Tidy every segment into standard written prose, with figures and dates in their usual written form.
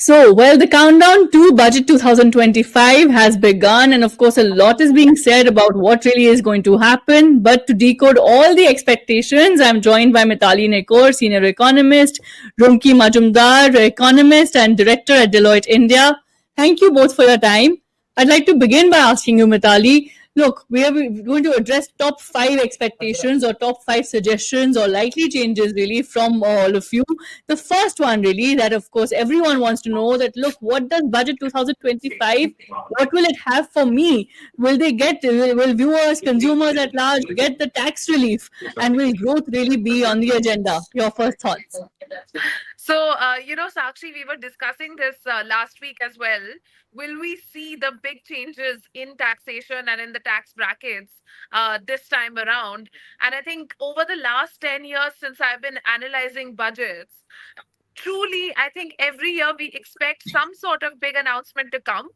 Well, the countdown to Budget 2025 has begun, and of course, a lot is being said about what really is going to happen. But to decode all the expectations, I'm joined by Mitali Nekor, Senior Economist, Rumki Majumdar, Economist and Director at Deloitte India. Thank you both for your time. I'd like to begin by asking you, Mitali, look, we are going to address top 5 expectations or top 5 suggestions or likely changes really from all of you. The first one really that of course everyone wants to know that look, what does budget 2025, what will it have for me? Will they get, will viewers, consumers at large get the tax relief, and will growth really be on the agenda? Your first thoughts. So, Sakshi, we were discussing this last week as well. Will we see the big changes in taxation and in the tax brackets this time around? And I think over the last 10 years since I've been analyzing budgets, truly, I think every year we expect some sort of big announcement to come.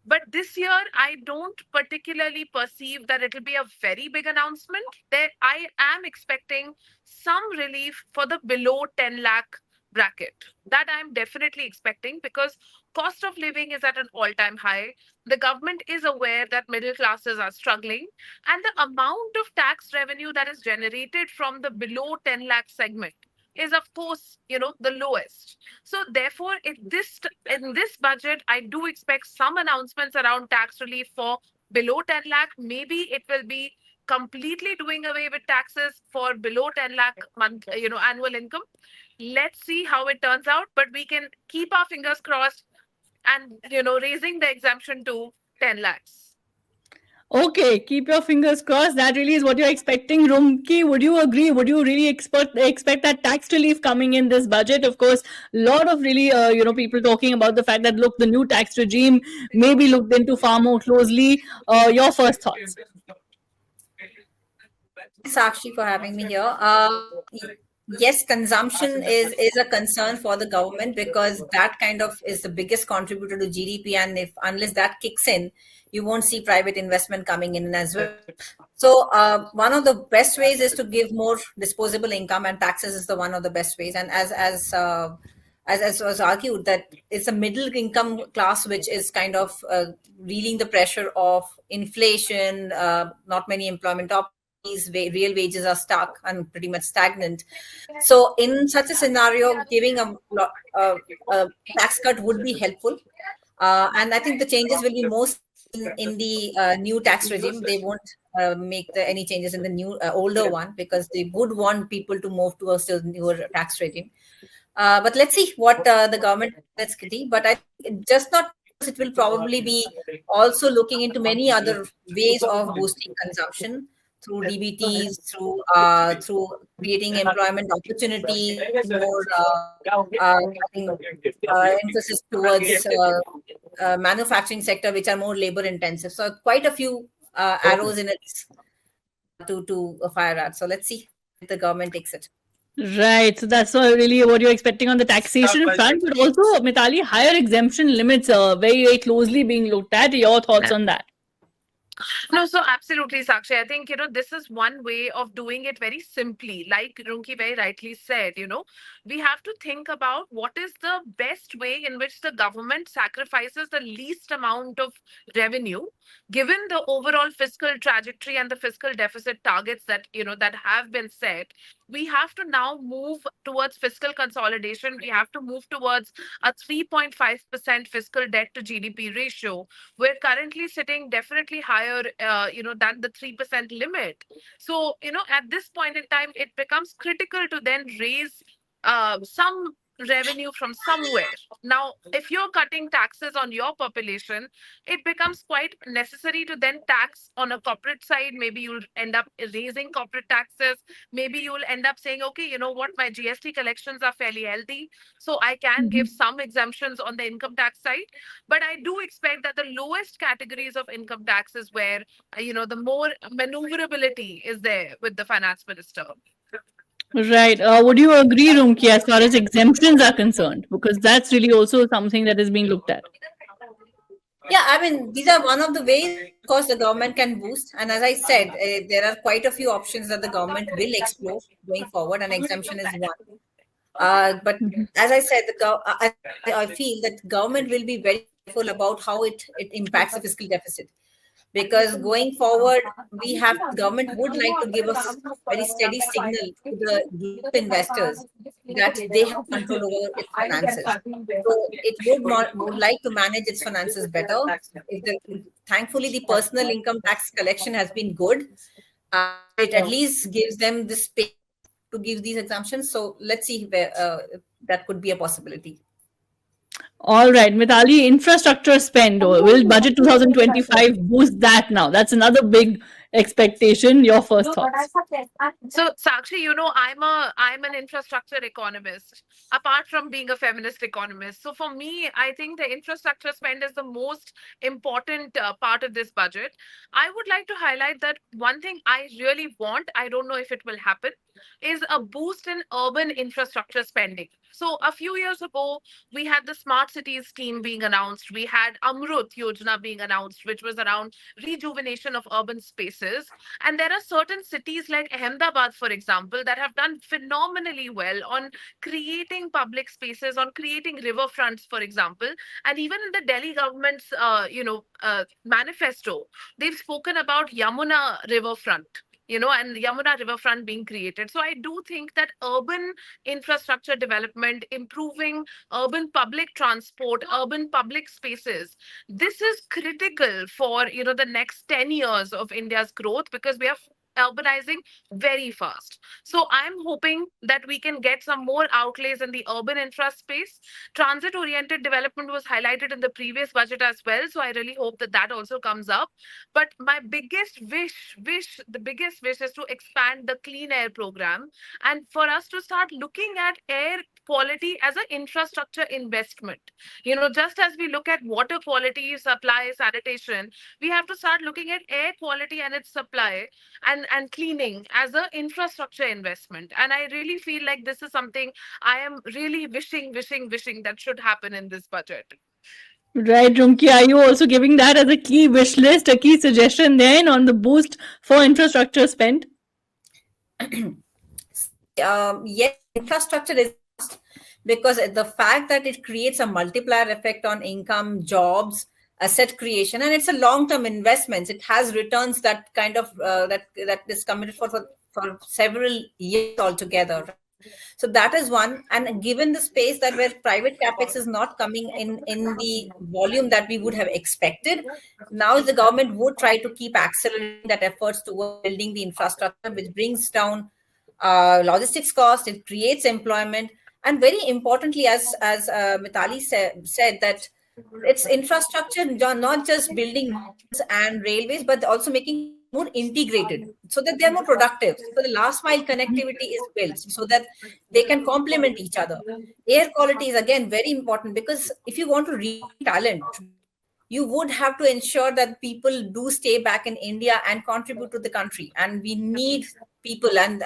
But this year, I don't particularly perceive that it'll be a very big announcement. There, I am expecting some relief for the below 10 lakh bracket. That I'm definitely expecting because cost of living is at an all-time high. The government is aware that middle classes are struggling, and the amount of tax revenue that is generated from the below 10 lakh segment is of course the lowest. So therefore in this budget I do expect some announcements around tax relief for below 10 lakh. Maybe it will be completely doing away with taxes for below 10 lakh month annual income. Let's see how it turns out, but we can keep our fingers crossed and raising the exemption to 10 lakhs. Okay, keep your fingers crossed. That really is what you're expecting. Rumki, would you agree? Would you really expect that tax relief coming in this budget? Of course, a lot of really, people talking about the fact that, look, the new tax regime may be looked into far more closely. Your first thoughts? Sakshi, for having me here. Yes, consumption is a concern for the government because that kind of is the biggest contributor to GDP, and unless that kicks in, you won't see private investment coming in as well. So one of the best ways is to give more disposable income, and taxes is the one of the best ways. And as was argued, that it's a middle income class which is kind of reeling the pressure of inflation, not many employment opportunities. Real wages are stuck and pretty much stagnant. So in such a scenario, giving a tax cut would be helpful. And I think the changes will be most in the new tax regime. They won't make any changes in the new older one because they would want people to move towards the newer tax regime. But let's see what the government that's getting. But I just not. It will probably be also looking into many other ways of boosting consumption through DBTs, through creating employment opportunities, more emphasis towards manufacturing sector, which are more labor intensive. So quite a few arrows in it to fire at. So let's see if the government takes it. Right. So that's really what you're expecting on the taxation front, but also, Mitali, higher exemption limits are very, very closely being looked at. Your thoughts on that? No, so absolutely, Sakshi. I think, this is one way of doing it very simply. Like Runki very rightly said, we have to think about what is the best way in which the government sacrifices the least amount of revenue, given the overall fiscal trajectory and the fiscal deficit targets that, that have been set. We have to now move towards fiscal consolidation. We have to move towards a 3.5% fiscal debt to GDP ratio. We're currently sitting definitely higher, than the 3% limit. So, at this point in time, it becomes critical to then raise some revenue from somewhere. Now, if you're cutting taxes on your population, it becomes quite necessary to then tax on a corporate side. Maybe you'll end up raising corporate taxes. Maybe you'll end up saying, okay, you know what, my GST collections are fairly healthy, so I can give some exemptions on the income tax side. But I do expect that the lowest categories of income tax is where, the more maneuverability is there with the finance minister. Right. Would you agree, Rumki, as far as exemptions are concerned? Because that's really also something that is being looked at. Yeah, I mean, these are one of the ways, of course, the government can boost. And as I said, there are quite a few options that the government will explore going forward, and exemption is one. But as I said, I feel that government will be very careful about how it impacts the fiscal deficit, because going forward, we have government would like to give us very steady signal to the global investors that they have control over its finances. So it would like to manage its finances better. Thankfully, the personal income tax collection has been good. It at least gives them the space to give these exemptions. So let's see where that could be a possibility. All right, Mitali, infrastructure spend, or will budget 2025 boost that now? That's another big expectation. Your first thoughts. So Sakshi, I'm an infrastructure economist, apart from being a feminist economist. So for me, I think the infrastructure spend is the most important part of this budget. I would like to highlight that one thing I really want, I don't know if it will happen, is a boost in urban infrastructure spending. So a few years ago, we had the smart cities scheme being announced. We had Amrut Yojana being announced, which was around rejuvenation of urban spaces. And there are certain cities like Ahmedabad, for example, that have done phenomenally well on creating public spaces, on creating riverfronts, for example. And even in the Delhi government's, manifesto, they've spoken about Yamuna riverfront. And Yamuna riverfront being created. So I do think that urban infrastructure development, improving urban public transport, urban public spaces, this is critical for the next 10 years of India's growth, because we are urbanizing very fast. So I'm hoping that we can get some more outlays in the urban infra space. Transit oriented development was highlighted in the previous budget as well, so I really hope that that also comes up. But my biggest the biggest wish is to expand the clean air program, and for us to start looking at air quality as an infrastructure investment. Just as we look at water quality, supply, sanitation, we have to start looking at air quality and its supply and cleaning as an infrastructure investment. And I really feel like this is something I am really wishing that should happen in this budget. Right, Rumki, are you also giving that as a key wish list, a key suggestion then on the boost for infrastructure spend? Yes, infrastructure is must, because the fact that it creates a multiplier effect on income, jobs, asset creation, and it's a long-term investments. It has returns that kind of that is committed for several years altogether. Right? So that is one. And given the space that where private capex is not coming in the volume that we would have expected, now the government would try to keep accelerating that efforts towards building the infrastructure, which brings down logistics cost. It creates employment, and very importantly, as Mitali said that it's infrastructure, not just building roads and railways, but also making them more integrated so that they're more productive. So the last mile connectivity is built so that they can complement each other. Air quality is again very important, because if you want to retain talent, you would have to ensure that people do stay back in India and contribute to the country. And we need people. And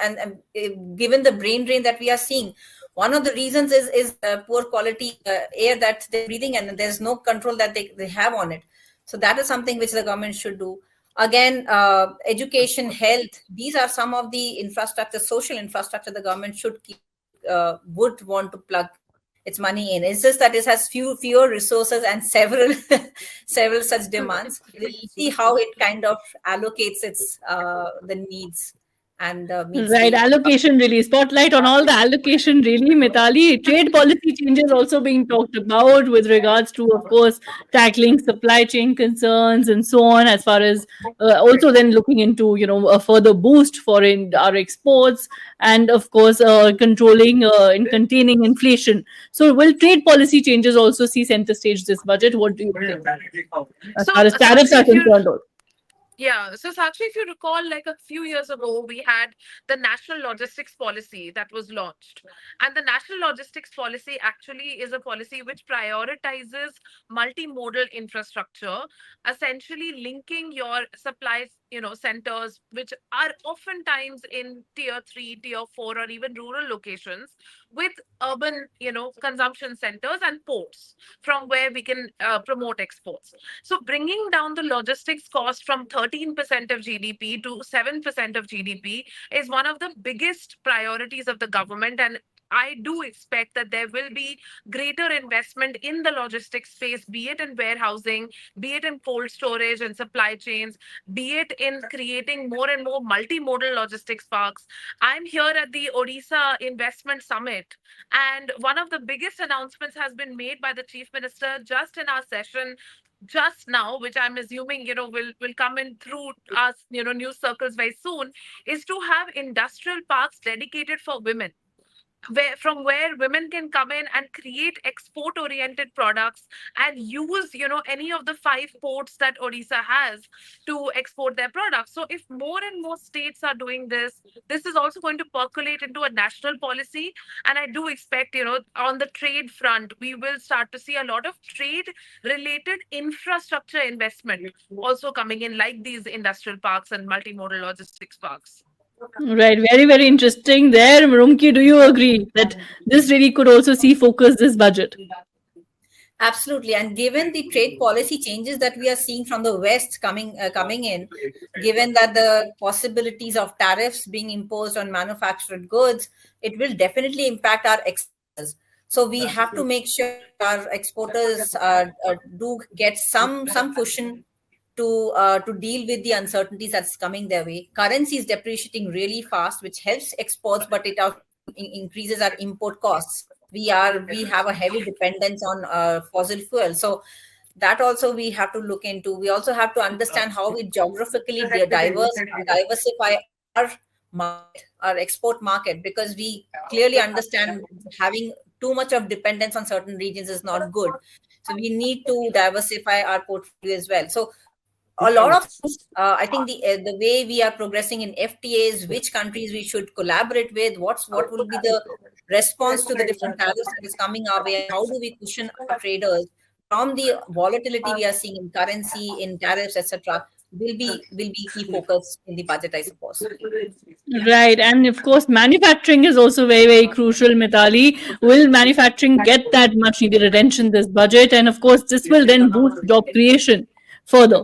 given the brain drain that we are seeing, one of the reasons is poor quality air that they're breathing, and there's no control that they have on it. So that is something which the government should do. Again, education, health, these are some of the infrastructure, social infrastructure the government should keep, would want to plug its money in. It's just that it has fewer resources and several several such demands. We'll see how it kind of allocates its the needs and meets Right, the. allocation really. Spotlight on all the allocation really, Mitali. Trade policy changes also being talked about with regards to, of course, tackling supply chain concerns and so on, as far as also then looking into, a further boost for our exports and, of course, controlling and containing inflation. So will trade policy changes also see center stage this budget? What do you think? As So, far as tariffs Sakshi, are if you concerned, also. Yeah. So, Sakshi, if you recall, like a few years ago, we had the National Logistics Policy that was launched. And the National Logistics Policy actually is a policy which prioritizes multimodal infrastructure, essentially linking your supply, centers, which are oftentimes in tier three, tier four, or even rural locations, with urban, consumption centers and ports from where we can promote exports. So bringing down the logistics cost from 13% of GDP to 7% of GDP is one of the biggest priorities of the government. And I do expect that there will be greater investment in the logistics space, be it in warehousing, be it in cold storage and supply chains, be it in creating more and more multimodal logistics parks. I'm here at the Odisha Investment Summit, and one of the biggest announcements has been made by the Chief Minister just in our session just now, which I'm assuming will come in through us news circles very soon, is to have industrial parks dedicated for women, where women can come in and create export oriented products and use any of the five ports that Odisha has to export their products. So if more and more states are doing this, this is also going to percolate into a national policy. And I do expect, on the trade front, we will start to see a lot of trade related infrastructure investment also coming in, like these industrial parks and multimodal logistics parks. Right, very, very interesting there. Rumki, do you agree that this really could also see focus this budget? Absolutely, and given the trade policy changes that we are seeing from the West coming in, given that the possibilities of tariffs being imposed on manufactured goods, it will definitely impact our exporters. So we have to make sure that our exporters do get some cushion to deal with the uncertainties that's coming their way. Currency is depreciating really fast, which helps exports, but it also increases our import costs. We have a heavy dependence on fossil fuel, so that also we have to look into. We also have to understand how we geographically diversify our market, our export market, because we clearly understand having too much of dependence on certain regions is not good. So we need to diversify our portfolio as well. So a lot of things. I think the way we are progressing in FTAs, which countries we should collaborate with, what will be the response to the different tariffs that is coming our way, and how do we cushion our traders from the volatility we are seeing in currency, in tariffs, etc. Will be key focus in the budget, I suppose. Right, and of course, manufacturing is also very, very crucial. Mitali, will manufacturing get that much needed attention this budget? And of course, this will then boost job creation further.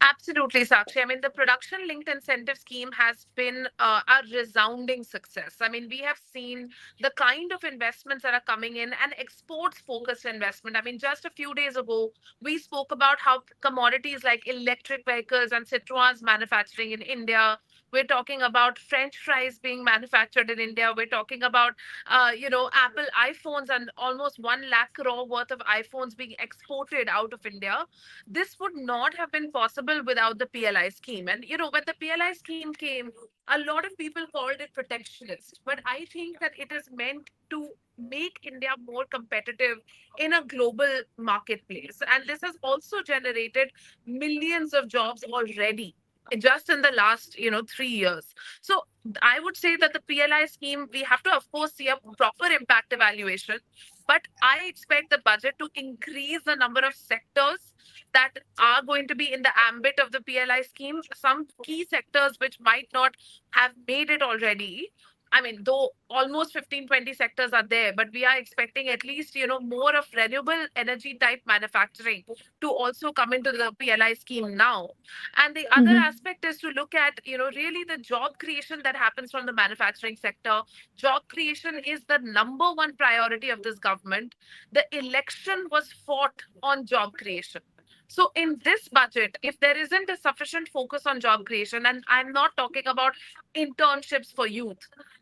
Absolutely, Sakshi. I mean, the production linked incentive scheme has been a resounding success. I mean, we have seen the kind of investments that are coming in and exports focused investment. I mean, just a few days ago, we spoke about how commodities like electric vehicles and Citroen's manufacturing in India. We're talking about French fries being manufactured in India. We're talking about, Apple iPhones and almost 1 lakh crore worth of iPhones being exported out of India. This would not have been possible without the PLI scheme. And when the PLI scheme came, a lot of people called it protectionist, but I think that it is meant to make India more competitive in a global marketplace. And this has also generated millions of jobs already just in the last 3 years. So I would say that the PLI scheme, we have to of course see a proper impact evaluation, but I expect the budget to increase the number of sectors that are going to be in the ambit of the PLI scheme. Some key sectors which might not have made it already. I mean, though almost 15, 20 sectors are there, but we are expecting at least, more of renewable energy type manufacturing to also come into the PLI scheme now. And the other Mhm. aspect is to look at, really the job creation that happens from the manufacturing sector. Job creation is the number one priority of this government. The election was fought on job creation. So in this budget, if there isn't a sufficient focus on job creation, and I'm not talking about internships for youth,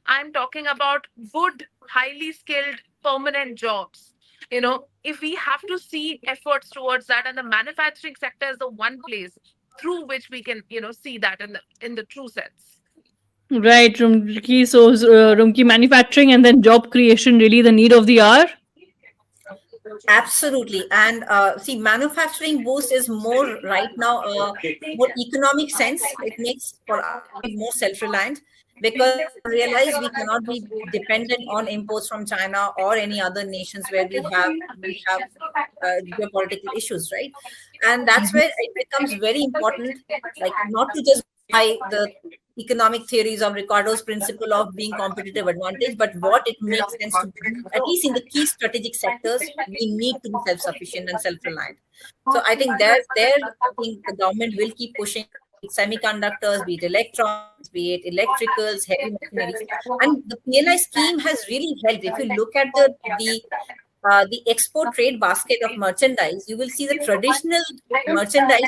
I'm talking about good, highly skilled, permanent jobs. If we have to see efforts towards that, and the manufacturing sector is the one place through which we can, see that in the true sense. Right, Rumki. So, Rumki, manufacturing and then job creation really the need of the hour. Absolutely. And see, manufacturing boost is more right now more economic sense. It makes for us to be more self-reliant, because we have realized we cannot be dependent on imports from China or any other nations where we have geopolitical issues, right? And that's where it becomes very important, like not to just go by the economic theories of Ricardo's principle of being competitive advantage, but what it makes sense to do, at least in the key strategic sectors, we need to be self-sufficient and self-reliant. So I think there I think the government will keep pushing. be it semiconductors, be it electronics, be it electricals, heavy machineries. And the PLI scheme has really helped. If you look at the export trade basket of merchandise, you will see the traditional merchandise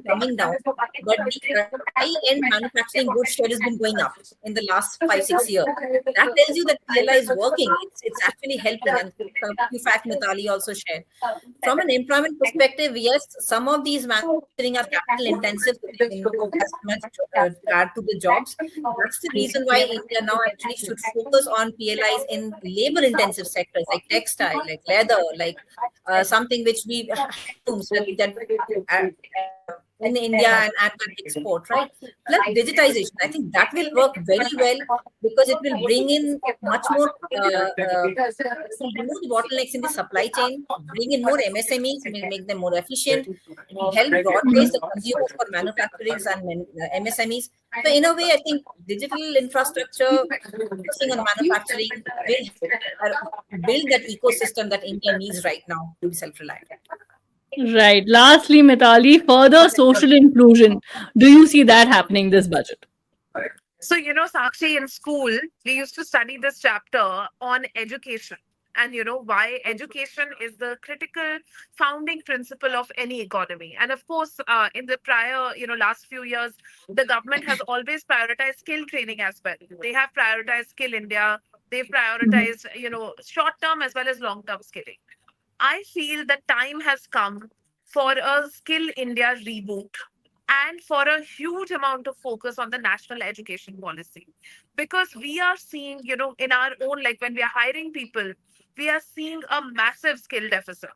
coming down, but the high-end manufacturing goods share has been going up in the last 5 6 years. That tells you that PLI is working. It's actually helping, and a few facts Mitali also shared. From an employment perspective, yes, some of these manufacturing are capital intensive, so they may not as much add to the jobs. That's the reason why India now actually should focus on PLIs in labor intensive sectors like textile, like leather, like something which we handlooms that in India and can export, right? Plus digitization. I think that will work very well because it will bring in much more, remove the bottlenecks in the supply chain, bring in more MSMEs, will make them more efficient, help broad base the consumers for manufacturing and MSMEs. So in a way, I think digital infrastructure focusing on manufacturing will build that ecosystem that India needs right now to be self-reliant. Right. Lastly, Mitali, further social inclusion. Do you see that happening this budget? So, Sakshi, in school, we used to study this chapter on education and, why education is the critical founding principle of any economy. And of course, in the prior, last few years, the government has always prioritized skill training as well. They have prioritized Skill India. They've prioritized, short term as well as long term skilling. I feel the time has come for a Skill India reboot and for a huge amount of focus on the national education policy. Because we are seeing, in our own, like when we are hiring people, we are seeing a massive skill deficit.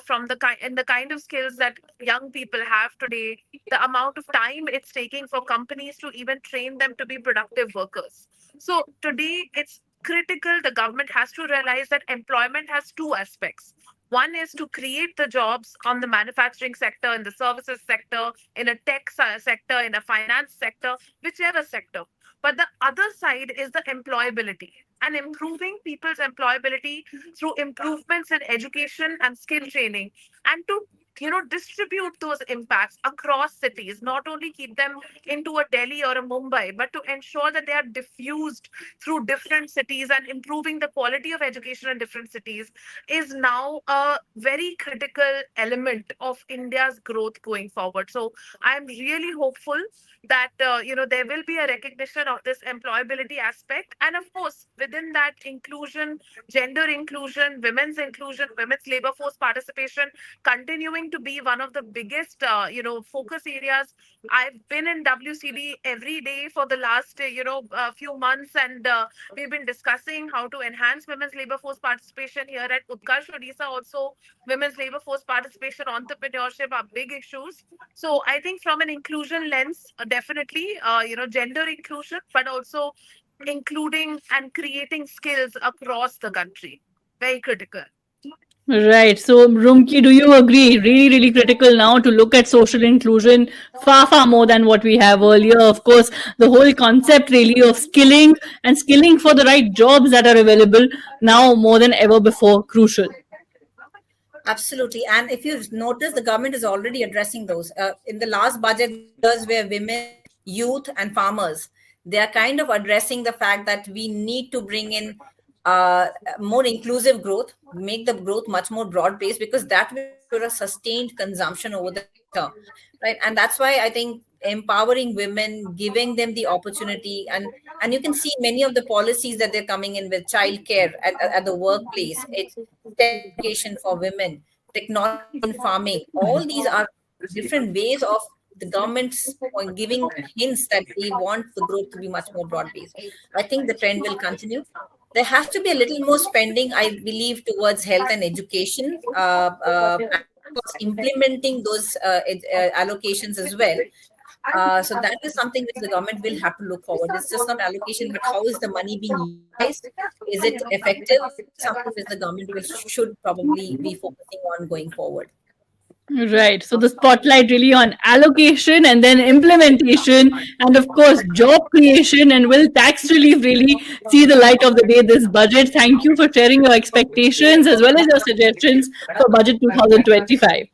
From the kind of skills that young people have today, the amount of time it's taking for companies to even train them to be productive workers. So today it's critical. The government has to realize that employment has two aspects. One is to create the jobs on the manufacturing sector, in the services sector, in a tech sector, in a finance sector, whichever sector. But the other side is the employability and improving people's employability through improvements in education and skill training, and to distribute those impacts across cities, not only keep them into a Delhi or a Mumbai, but to ensure that they are diffused through different cities, and improving the quality of education in different cities is now a very critical element of India's growth going forward. So I'm really hopeful that there will be a recognition of this employability aspect, and of course within that inclusion, gender inclusion, women's labor force participation continuing to be one of the biggest focus areas. I've been in WCD every day for the last few months, and we've been discussing how to enhance women's labor force participation here at Utkarsh Odisha. Also, women's labor force participation, entrepreneurship are big issues. So I think from an inclusion lens, definitely gender inclusion, but also including and creating skills across the country, very critical. Right. So, Rumki, do you agree? Really, really critical now to look at social inclusion far, far more than what we have earlier. Of course, the whole concept really of skilling and skilling for the right jobs that are available now more than ever before crucial. Absolutely. And if you notice, the government is already addressing those. In the last budget, years where women, youth, and farmers, they are kind of addressing the fact that we need to bring in more inclusive growth, make the growth much more broad based, because that will ensure a sustained consumption over the term, right? And that's why I think empowering women, giving them the opportunity, and you can see many of the policies that they're coming in with childcare at the workplace. It's STEM education for women, technology in farming. All these are different ways of the government's giving hints that they want the growth to be much more broad based. I think the trend will continue. There has to be a little more spending, I believe, towards health and education, and of course, implementing those allocations as well. So that is something which the government will have to look forward. It's just not allocation, but how is the money being utilized? Is it effective? That's something which the government should probably be focusing on going forward. Right. So the spotlight really on allocation and then implementation and of course job creation, and will tax relief really see the light of the day this budget? Thank you for sharing your expectations as well as your suggestions for budget 2025.